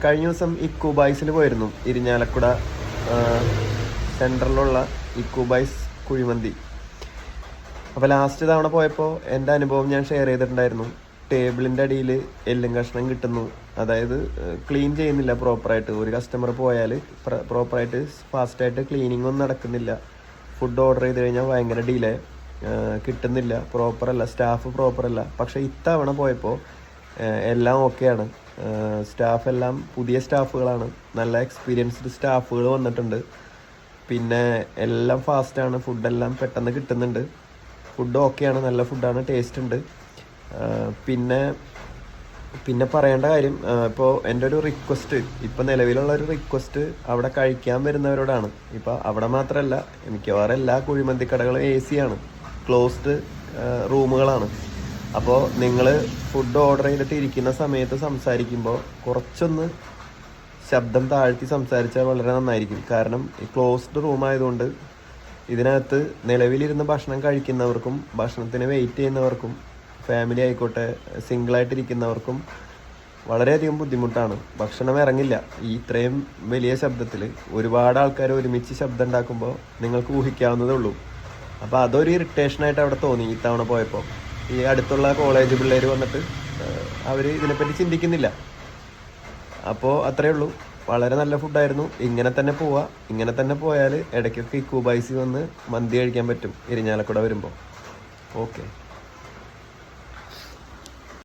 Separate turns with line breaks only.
കഴിഞ്ഞ ദിവസം ഇക്കൂബൈസിൽ പോയിരുന്നു, ഇരിഞ്ഞാലക്കുട സെൻട്രലിലുള്ള ഇക്കൂബൈസ് കുഴിമന്തി. അപ്പോൾ ലാസ്റ്റ് തവണ പോയപ്പോൾ എൻ്റെ അനുഭവം ഞാൻ ഷെയർ ചെയ്തിട്ടുണ്ടായിരുന്നു. ടേബിളിൻ്റെ അടിയിൽ എല്ലും കഷ്ണം കിട്ടുന്നു, അതായത് ക്ലീൻ ചെയ്യുന്നില്ല പ്രോപ്പറായിട്ട്. ഒരു കസ്റ്റമർ പോയാൽ പ്രോപ്പറായിട്ട് ഫാസ്റ്റായിട്ട് ക്ലീനിങ് ഒന്നും നടക്കുന്നില്ല. ഫുഡ് ഓർഡർ ചെയ്ത് കഴിഞ്ഞാൽ ഭയങ്കര ഡിലേ, കിട്ടുന്നില്ല, പ്രോപ്പറല്ല, സ്റ്റാഫ് പ്രോപ്പറല്ല. പക്ഷേ ഇത്തവണ പോയപ്പോൾ എല്ലാം ഓക്കെയാണ്. സ്റ്റാഫ് എല്ലാം പുതിയ സ്റ്റാഫുകളാണ്, നല്ല എക്സ്പീരിയൻസ്ഡ് സ്റ്റാഫുകൾ വന്നിട്ടുണ്ട്. പിന്നെ എല്ലാം ഫാസ്റ്റാണ്, ഫുഡെല്ലാം പെട്ടെന്ന് കിട്ടുന്നുണ്ട്. ഫുഡ് ഓക്കെയാണ്, നല്ല ഫുഡാണ്, ടേസ്റ്റ് ഉണ്ട്. പിന്നെ പറയേണ്ട കാര്യം, ഇപ്പോൾ എൻ്റെ ഒരു റിക്വസ്റ്റ്, ഇപ്പോൾ നിലവിലുള്ള ഒരു റിക്വസ്റ്റ് അവിടെ കഴിക്കാൻ വരുന്നവരോടാണ്. ഇപ്പോൾ അവിടെ മാത്രമല്ല, മിക്കവാറും എല്ലാ കുഴിമന്തി കടകളും AC ആണ്, ക്ലോസ്ഡ് റൂമുകളാണ്. അപ്പോൾ നിങ്ങൾ ഫുഡ് ഓർഡർ ചെയ്തിട്ട് ഇരിക്കുന്ന സമയത്ത് സംസാരിക്കുമ്പോൾ കുറച്ചൊന്ന് ശബ്ദം താഴ്ത്തി സംസാരിച്ചാൽ വളരെ നന്നായിരിക്കും. കാരണം ഈ ക്ലോസ്ഡ് റൂം ആയതുകൊണ്ട് ഇതിനകത്ത് നിലവിലിരുന്ന് ഭക്ഷണം കഴിക്കുന്നവർക്കും ഭക്ഷണത്തിന് വെയിറ്റ് ചെയ്യുന്നവർക്കും, ഫാമിലി ആയിക്കോട്ടെ സിംഗിളായിട്ടിരിക്കുന്നവർക്കും വളരെയധികം ബുദ്ധിമുട്ടാണ്. ഭക്ഷണം ഇറങ്ങില്ല ഈ ഇത്രയും വലിയ ശബ്ദത്തിൽ. ഒരുപാട് ആൾക്കാർ ഒരുമിച്ച് ശബ്ദം ഉണ്ടാക്കുമ്പോൾ നിങ്ങൾക്ക് ഊഹിക്കാവുന്നതേ ഉള്ളൂ. അപ്പോൾ അതൊരു ഇറിറ്റേഷനായിട്ട് അവിടെ തോന്നി ഈ തവണ പോയപ്പോൾ. ഈ അടുത്തുള്ള കോളേജ് പിള്ളേർ വന്നിട്ട് അവർ ഇതിനെപ്പറ്റി ചിന്തിക്കുന്നില്ല. അപ്പോൾ അത്രയേ ഉള്ളൂ. വളരെ നല്ല ഫുഡായിരുന്നു. ഇങ്ങനെ തന്നെ പോവുക. ഇങ്ങനെ തന്നെ പോയാൽ ഇടയ്ക്കൊക്കെ ഇക്കൂബൈസിൽ വന്ന് മന്തി കഴിക്കാൻ പറ്റും ഇരിഞ്ഞാലക്കുട വരുമ്പോൾ. ഓക്കെ.